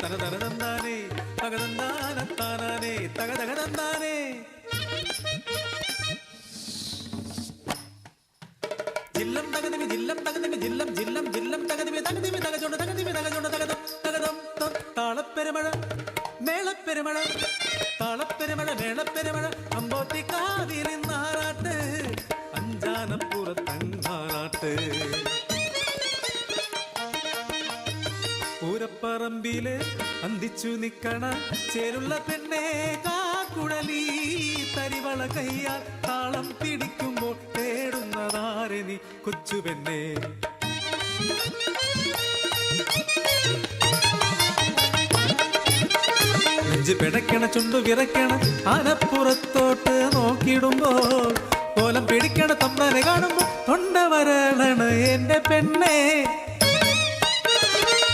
തനതനതന്താനേ തകതന്താനത്താനേ തകതകതന്താനേ. ജില്ലം തകതിമി ജില്ലം തകതിമി ജില്ലം ജില്ലം ജില്ലം തകതിമി തകതിമി തകചോണ്ട് തകതിമി തകചോണ്ട് തകതം തകതം താളപ്പെരുമഴ മേളപ്പെരുമഴ താളപ്പെരുമഴ മേളപ്പെരുമഴ അമ്പോത്തിക്കാവിലിന്നാറാട്ട് അഞ്ചാനപ്പുറത്തങ്ങാറാട്ട്. പൂരപ്പറമ്പില് അന്തിച്ചു നിക്കണ ചേരുള്ള പെണ്ണേ കാക്കുഴലി തരിവള കയ്യാൽ താളം പിടിക്കുമ്പോൾ തേടുന്നതാരെ നീ കൊച്ചു പെണ്ണേ. നെഞ്ച് പിടയ്ക്കണ ചുണ്ടു വിറയ്ക്കണ ആനപ്പുറത്തോട്ട് നോക്കിയിടുമ്പോൾ കോലം പിടിക്കണ തമ്പ്രാനെ കാണുമ്പോ തൊണ്ട വരളണ എന്റെ പെണ്ണേ.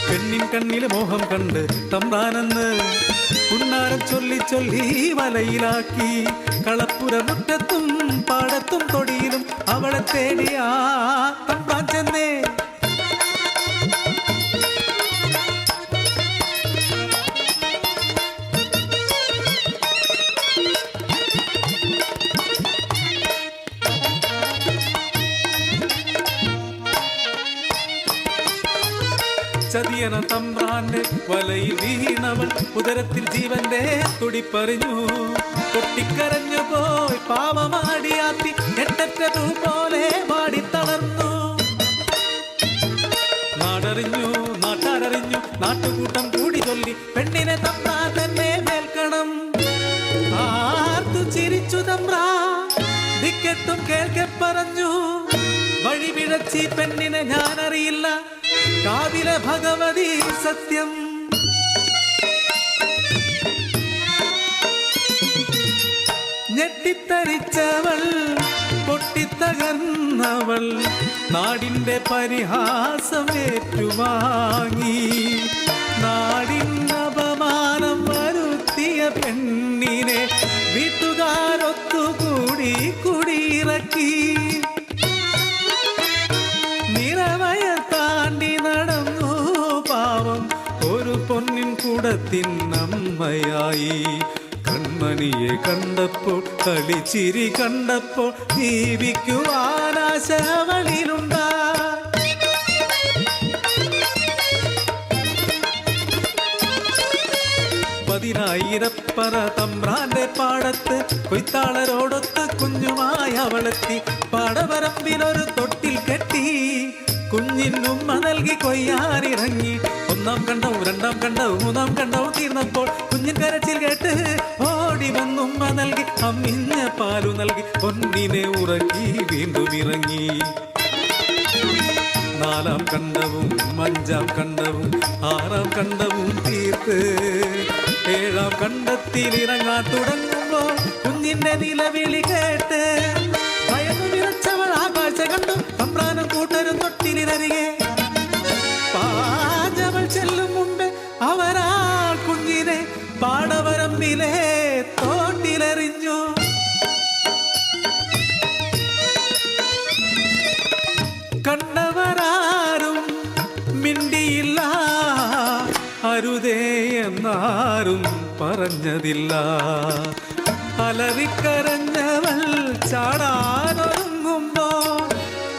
പെണ്ണിൻ കണ്ണില് മോഹം കണ്ട് തമ്പ്രാനെന്ന് പുന്നാരം ചൊല്ലി ചൊല്ലി വലയിലാക്കി കളപ്പുര മുറ്റത്തും പാടത്തും തൊടിയിലും അവളെ തേടിയാ തമ്പ്രാൻ ചെന്നേ. ചതിയന തമ്പ്രാന്റെ വലയിൽ വീണവൾ ഉദരത്തിൽ ജീവന്റെ തുടിപ്പറിഞ്ഞു. പൊട്ടിക്കരഞ്ഞു പോയി പാവമാടിയാത്തി എട്ടറ്റൂ പോലെ പാടിത്തളർന്നു. നാടറിഞ്ഞു നാട്ടാരറിഞ്ഞു നാട്ടുകൂട്ടം കൂടി ചൊല്ലി പെണ്ണിനെ തമ്പ്രാൻ തന്നെ മേൽക്കണം. ആർത്തു ചിരിച്ചു തമ്പ്രാ ദിക്കെട്ടും കേൾക്കെ പറഞ്ഞു. വഴി പിഴച്ചി പെണ്ണിനെ ഞാനറിയില്ല കാവിലെ ഭഗവതി സത്യം. ഞെട്ടിത്തരിച്ചവൾ പൊട്ടിത്തകർന്നവൾ നാടിന്റെ പരിഹാസം ഏറ്റുവാങ്ങി. നാടിന് അപമാനം വരുത്തിയ പെണ്ണിനെ വീട്ടുകാരൊത്തുകൂടി കുടിയിറക്കി. ഒരു പൊന്നിൻ കൂടത്തിനമ്മയായി. കൺമണിയെ കണ്ടപ്പോൾ കളിച്ചിരി കണ്ടപ്പോൾ ജീവിക്കുവാനാശവളിലുണ്ടായി. പതിനായിരപ്പറ തമ്പ്രാന്റെ പാടത്ത് കൊയ്ത്താളരോടൊത്ത് കുഞ്ഞുമായി അവളെത്തി. പാടവരമ്പിലൊരു തൊട്ടിൽ കെട്ടി കുഞ്ഞിനുമ്മ നൽകി കൊയ്യാനിറങ്ങി. ഒന്നാം കണ്ടവും രണ്ടാം കണ്ടവും മൂന്നാം കണ്ടവും തീർന്നപ്പോൾ കുഞ്ഞിൻ കരച്ചിൽ കേട്ട് ഓടി വന്നുമ്മ നൽകി. അമ്മിഞ്ഞ പാലു നൽകി പൊന്നിനെ ഉറക്കി വീണ്ടും ഇറങ്ങി. നാലാം കണ്ടവും അഞ്ചാം കണ്ടവും ആറാം കണ്ടവും തീർത്ത് ഏഴാം കണ്ടത്തിൽ ഇറങ്ങാൻ തുടങ്ങുമ്പോൾ കുഞ്ഞിന്റെ നിലവിളി കേട്ട് ഭയന്നു വിറച്ചവൾ ആകാശ കണ്ടു. തമ്പ്രാനും കൂട്ടരും തൊട്ടിലിനരികെ പാഞ്ഞവൾ ചെല്ലും മുമ്പ് അവരാ കുഞ്ഞിനെ പാടവരമ്പിലെ തോട്ടിലെറിഞ്ഞു. കണ്ടവരാരും മിണ്ടിയില്ല, അരുതേ എന്നാരും പറഞ്ഞതില്ല. അലറിക്കരഞ്ഞവൾ ചാടാനൊരുങ്ങുമ്പോ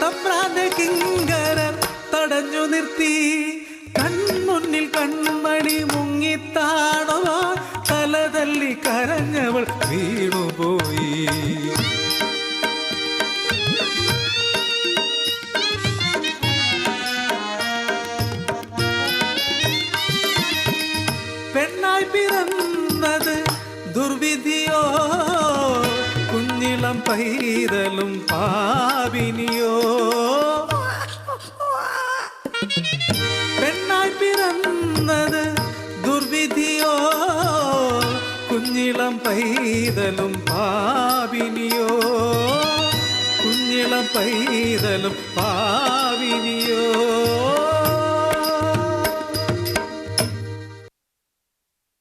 തമ്പ്രാന്റെ കിങ്കരൻ തടഞ്ഞു നിർത്തി. കൺമുന്നിൽ കൺമണി മുങ്ങിത്താണോ തലതല്ലി കരഞ്ഞവൾ വീണുപോയി. പെണ്ണായി പിറന്നത് ദുർവിധിയോ കുഞ്ഞിളം പൈതലും പാപിനിയോ. പെണ്ണായി പിറന്നത് ദുർവിധിയോ കുഞ്ഞിളം പൈതലും പാപിനിയോ. കുഞ്ഞിളം പൈതലും പാപിനിയോ.